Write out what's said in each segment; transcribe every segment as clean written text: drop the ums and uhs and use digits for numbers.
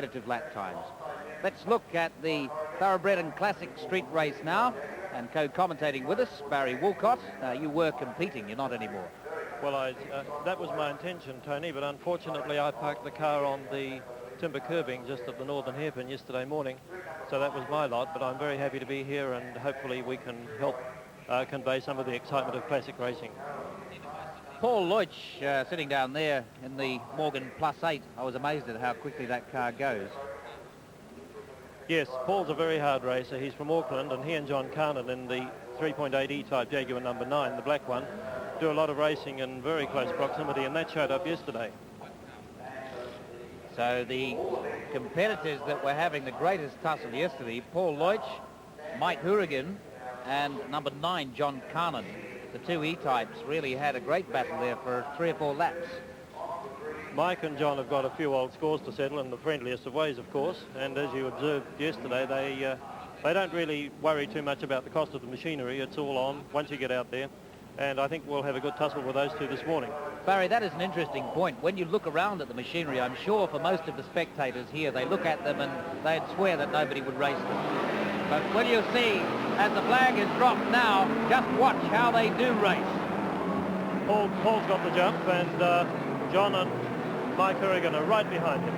competitive lap times. Let's look at the Thoroughbred and Classic Street race now, and co-commentating with us, Barry Walcott. You were competing, you're not anymore. Well, that was my intention, Tony, but unfortunately I parked the car on the timber curbing just at the northern hairpin yesterday morning, so that was my lot, but I'm very happy to be here, and hopefully we can help convey some of the excitement of classic racing. Paul Leutsch sitting down there in the Morgan +8. I was amazed at how quickly that car goes. Yes, Paul's a very hard racer. He's from Auckland, and he and John Carnan in the 3.8 E-Type Jaguar number 9, the black one, do a lot of racing in very close proximity, and that showed up yesterday. So the competitors that were having the greatest tussle yesterday, Paul Leutsch, Mike Hourigan, and number 9, John Carnan. The two E-Types really had a great battle there for 3 or 4 laps. Mike and John have got a few old scores to settle in the friendliest of ways, of course, and as you observed yesterday, they don't really worry too much about the cost of the machinery. It's all on once you get out there, and I think we'll have a good tussle with those two this morning. Barry, that is an interesting point. When you look around at the machinery, I'm sure for most of the spectators here, they look at them and they'd swear that nobody would race them. But will you see, as the flag is dropped now, just watch how they do race. Paul's got the jump, and John and Mike Hourigan are right behind him.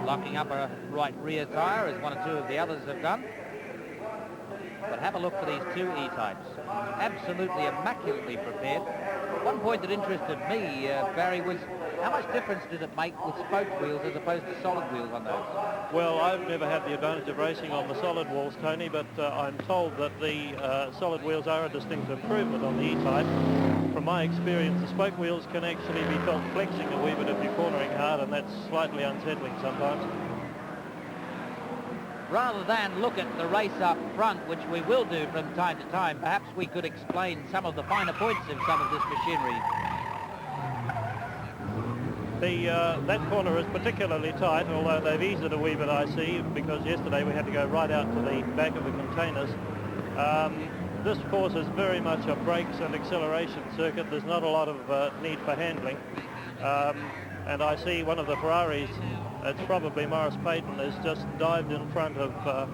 Locking up a right rear tyre, as 1 or 2 of the others have done. But have a look for these two E-Types. Absolutely immaculately prepared. One point that interested me, Barry, was how much difference did it make with spoke wheels as opposed to solid wheels on those? Well, I've never had the advantage of racing on the solid wheels, Tony, but I'm told that the solid wheels are a distinct improvement on the E-Type. From my experience, the spoke wheels can actually be felt flexing a wee bit if you're cornering hard, and that's slightly unsettling sometimes. Rather than look at the race up front, which we will do from time to time, perhaps we could explain some of the finer points of some of this machinery. That corner is particularly tight, although they've eased it a wee bit, I see, because yesterday we had to go right out to the back of the containers. This course is very much a brakes and acceleration circuit. There's not a lot of need for handling. And I see one of the Ferraris, it's probably Morris Payton, has just dived in front of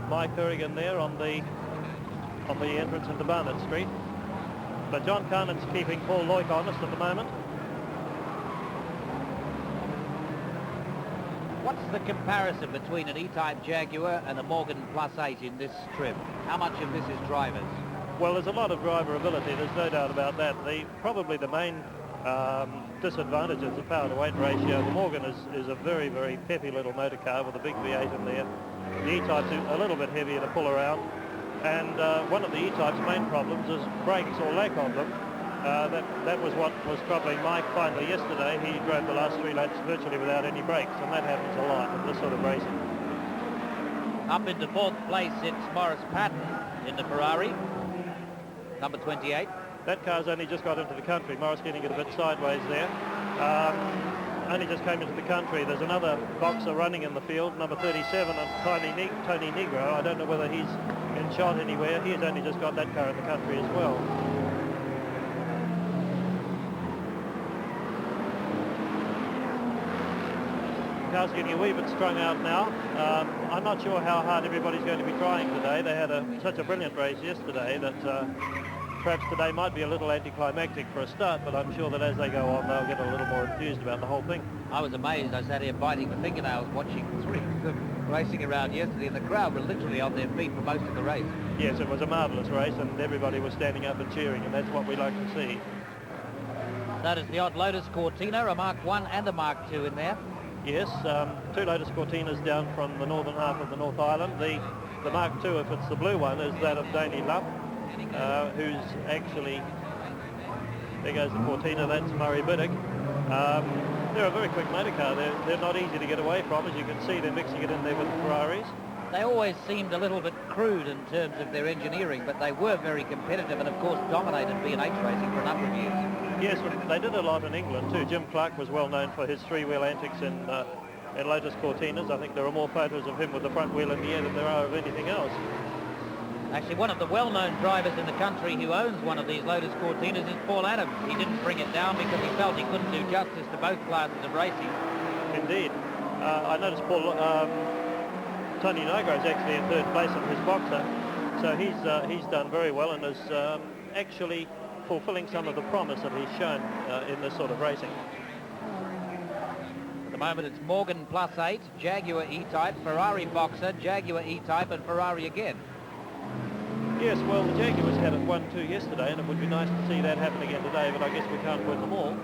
Mike Hourigan there on the entrance into Barnett Street. But John Carnan's keeping Paul Leutsch honest at the moment. What's the comparison between an E-Type Jaguar and a Morgan +8 in this trim? How much of this is drivers? Well, there's a lot of driver ability, there's no doubt about that. Probably the main disadvantage is the power to weight ratio. The Morgan is a very, very peppy little motor car with a big V8 in there. The E-Type's a little bit heavier to pull around, and one of the E-Type's main problems is brakes or lack of them. That was what was troubling Mike finally yesterday. He drove the last 3 laps virtually without any brakes, and that happens a lot in this sort of racing. Up into 4th place, it's Morris Patton in the Ferrari, number 28. That car's only just got into the country. Morris getting it a bit sideways there. Only just came into the country. There's another boxer running in the field, number 37, and Tony Negro. I don't know whether he's been shot anywhere. He has only just got that car in the country as well. The car's getting a wee bit strung out now. I'm not sure how hard everybody's going to be trying today. They had such a brilliant race yesterday that perhaps today might be a little anticlimactic for a start, but I'm sure that as they go on, they'll get a little more enthused about the whole thing. I was amazed. I sat here biting the fingernails watching 3 of them racing around yesterday, and the crowd were literally on their feet for most of the race. Yes, it was a marvellous race, and everybody was standing up and cheering, and that's what we like to see. That is the odd Lotus Cortina, a Mark 1 and a Mark 2 in there. Yes, 2 Lotus Cortinas down from the northern half of the North Island. The Mark 2, if it's the blue one, is that of Danny Lupp, who's actually, there goes the Cortina, that's Murray Biddick. They're a very quick motor car. They're not easy to get away from. As you can see, they're mixing it in there with the Ferraris. They always seemed a little bit crude in terms of their engineering, but they were very competitive and, of course, dominated B&H racing for a number of years. Yes, they did a lot in England too. Jim Clark was well known for his 3-wheel antics in Lotus Cortinas. I think there are more photos of him with the front wheel in the air than there are of anything else. Actually, one of the well-known drivers in the country who owns one of these Lotus Cortinas is Paul Adams. He didn't bring it down because he felt he couldn't do justice to both classes of racing. Indeed. I noticed Tony Nogo is actually in third place in his boxer, so he's done very well and is actually fulfilling some of the promise that he's shown in this sort of racing. At the moment it's Morgan +8, Jaguar E-Type, Ferrari Boxer, Jaguar E-Type and Ferrari again. Yes, well, the Jaguars had it 1-2 yesterday, and it would be nice to see that happen again today, but I guess we can't win them all.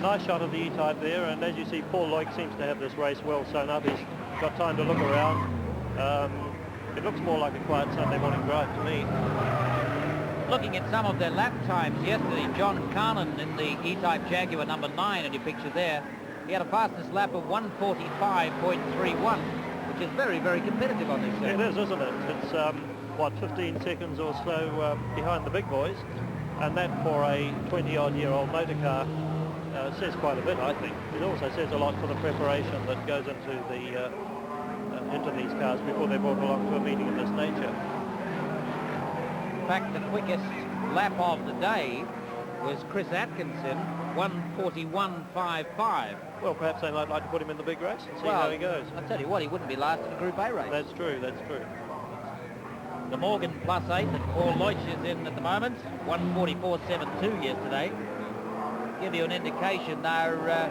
Nice shot of the E-Type there, and as you see, Paul Loic seems to have this race well sewn up. He's got time to look around. It looks more like a quiet Sunday morning drive to me. Looking at some of their lap times yesterday, John Carnan in the E-Type Jaguar number 9 in your picture there, he had a fastest lap of 1:45.31, which is very, very competitive on this circuit. It is, isn't it? It's, what, 15 seconds or so behind the big boys, and that for a 20-odd-year-old motor car says quite a bit, I think. It also says a lot for the preparation that goes into these cars before they're brought along to a meeting of this nature. In fact, the quickest lap of the day was Chris Atkinson, 1:41.55. Well, perhaps they might like to put him in the big race and see how he goes. I'll tell you what, he wouldn't be last in a Group A race. That's true, that's true. The Morgan +8 that Paul Loic is in at the moment, 1:44.72 yesterday. Give you an indication, they're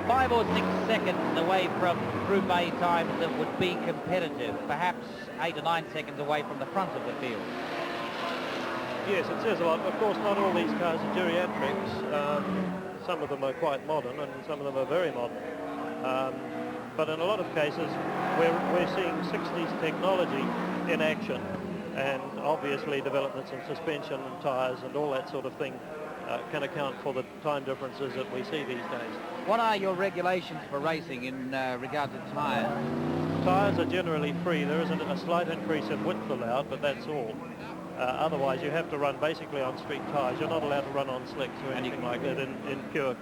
5 or 6 seconds away from Group A times that would be competitive, perhaps 8 or 9 seconds away from the front of the field. Yes, it says a lot. Of course, not all these cars are geriatrics. Some of them are quite modern, and some of them are very modern. But in a lot of cases, we're seeing 60s technology in action, and obviously developments in suspension and tyres and all that sort of thing can account for the time differences that we see these days. What are your regulations for racing in regard to tyres? Tyres are generally free. There isn't a slight increase in width allowed, but that's all. Otherwise, you have to run basically on street tyres. You're not allowed to run on slicks or anything like that in pure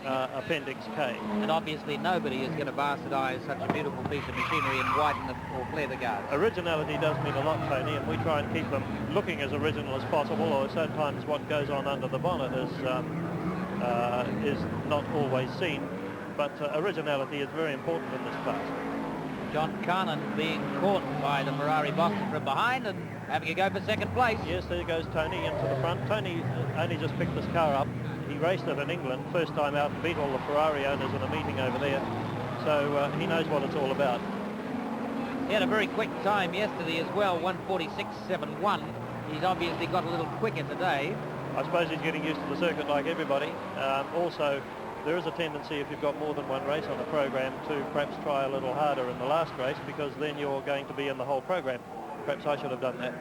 Appendix K. And obviously nobody is going to bastardize such a beautiful piece of machinery and whiten or flare the guards. Originality does mean a lot, Tony, and we try and keep them looking as original as possible, or sometimes what goes on under the bonnet is not always seen. But originality is very important in this class. John Carnan being caught by the Ferrari boxer from behind and having a go for second place. Yes, there goes Tony into the front. Tony only just picked this car up. He raced it in England, first time out, and beat all the Ferrari owners in a meeting over there. So he knows what it's all about. He had a very quick time yesterday as well, 1:46.71. He's obviously got a little quicker today. I suppose he's getting used to the circuit like everybody. Also, there is a tendency, if you've got more than one race on the program, to perhaps try a little harder in the last race, because then you're going to be in the whole program. Perhaps I should have done that.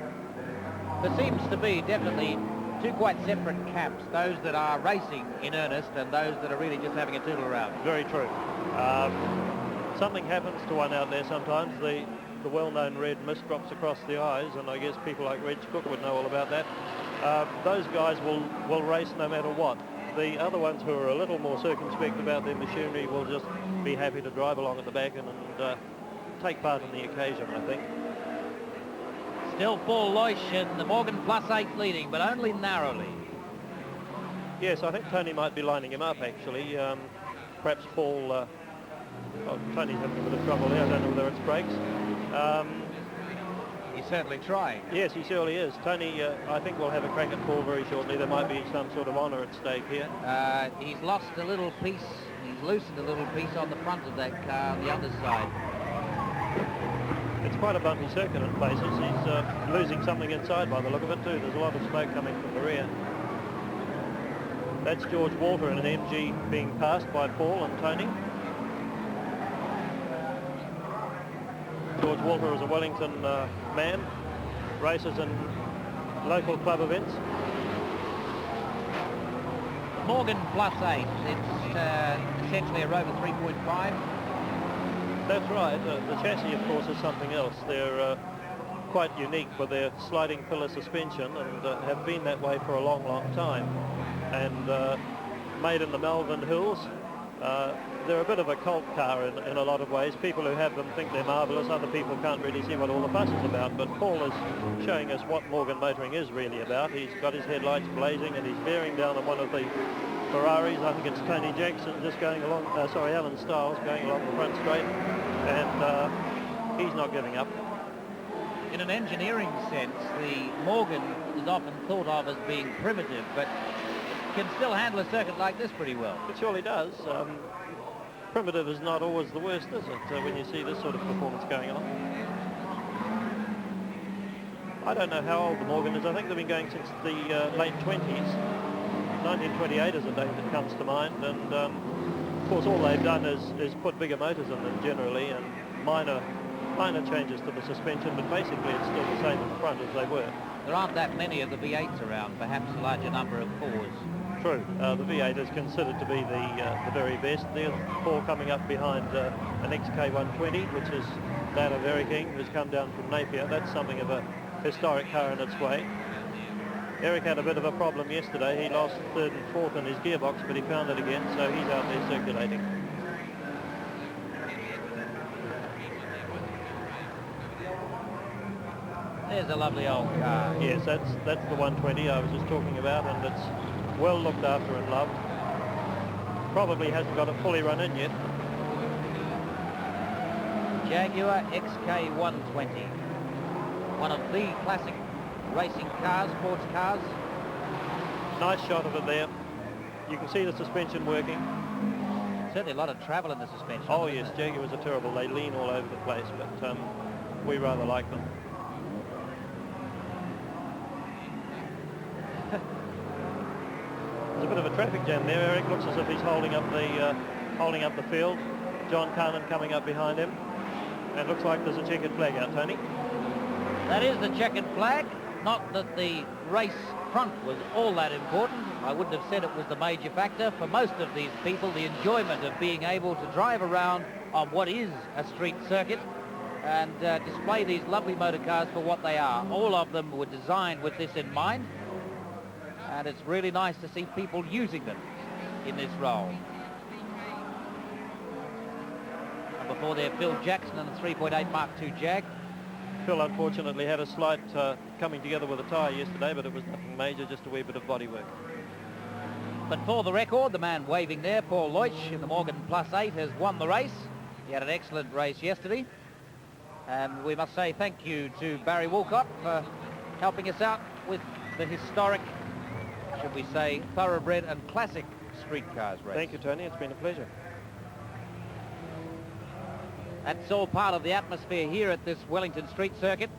There seems to be definitely two quite separate camps, those that are racing in earnest and those that are really just having a tootle around. Very true. Something happens to one out there sometimes. The well-known red mist drops across the eyes, and I guess people like Reg Cook would know all about that. Those guys will race no matter what. The other ones who are a little more circumspect about their machinery will just be happy to drive along at the back and take part in the occasion, I think. Still Paul Loic and the Morgan +8 leading, but only narrowly. Yes, I think Tony might be lining him up, actually. Perhaps Paul... Tony's having a bit of trouble there. I don't know whether it's brakes. He's certainly trying. Yes, he surely is. Tony, I think, will have a crack at Paul very shortly. There might be some sort of honour at stake here. He's lost a little piece. He's loosened a little piece on the front of that car on the other side. It's quite a bumpy circuit in places. He's losing something inside by the look of it too. There's a lot of smoke coming from the rear. That's George Walter in an MG being passed by Paul and Tony. George Walter is a Wellington man, races in local club events. Morgan +8, it's essentially a Rover 3.5. That's right. The chassis, of course, is something else. They're quite unique with their sliding pillar suspension and have been that way for a long, long time. And made in the Malvern Hills, They're a bit of a cult car in a lot of ways. People who have them think they're marvellous. Other people can't really see what all the fuss is about. But Paul is showing us what Morgan Motoring is really about. He's got his headlights blazing and he's bearing down on one of the Ferraris. I think it's Tony Jackson just going along, Alan Stiles going along the front straight. And he's not giving up. In an engineering sense, the Morgan is often thought of as being primitive, but can still handle a circuit like this pretty well. It surely does. Primitive is not always the worst, is it, when you see this sort of performance going on? I don't know how old the Morgan is. I think they've been going since the late 20s. 1928 is a date that comes to mind, and of course all they've done is put bigger motors in them generally, and minor changes to the suspension, but basically it's still the same in the front as they were. There aren't that many of the V8s around, perhaps a larger number of 4s. True. The V8 is considered to be the very best. There's Paul coming up behind an XK120, which is that of Eric Ing, who's come down from Napier. That's something of a historic car in its way. Eric had a bit of a problem yesterday. He lost third and fourth in his gearbox, but he found it again, so he's out there circulating. There's a lovely old car. Yes, that's the 120 I was just talking about, and it's well looked after and loved. Probably hasn't got it fully run in yet. Jaguar XK120. One of the classic racing cars, sports cars. Nice shot of it there. You can see the suspension working. Certainly a lot of travel in the suspension. Oh yes, Jaguars are terrible. They lean all over the place, but we rather like them. There's a bit of a traffic jam there. Eric looks as if he's holding up the field. John Carnan coming up behind him. And it looks like there's a checkered flag out, Tony. That is the checkered flag. Not that the race front was all that important. I wouldn't have said it was the major factor. For most of these people, the enjoyment of being able to drive around on what is a street circuit and display these lovely motor cars for what they are. All of them were designed with this in mind. And it's really nice to see people using them in this role. And before there, Phil Jackson and the 3.8 Mark II Jag. Phil unfortunately had a slight coming together with a tyre yesterday, but it was nothing major, just a wee bit of bodywork. But for the record, the man waving there, Paul Leutsch in the Morgan Plus 8, has won the race. He had an excellent race yesterday. And we must say thank you to Barry Walcott for helping us out with the historic, should we say, thoroughbred and classic streetcars race. Thank you, Tony. It's been a pleasure. That's all part of the atmosphere here at this Wellington Street circuit.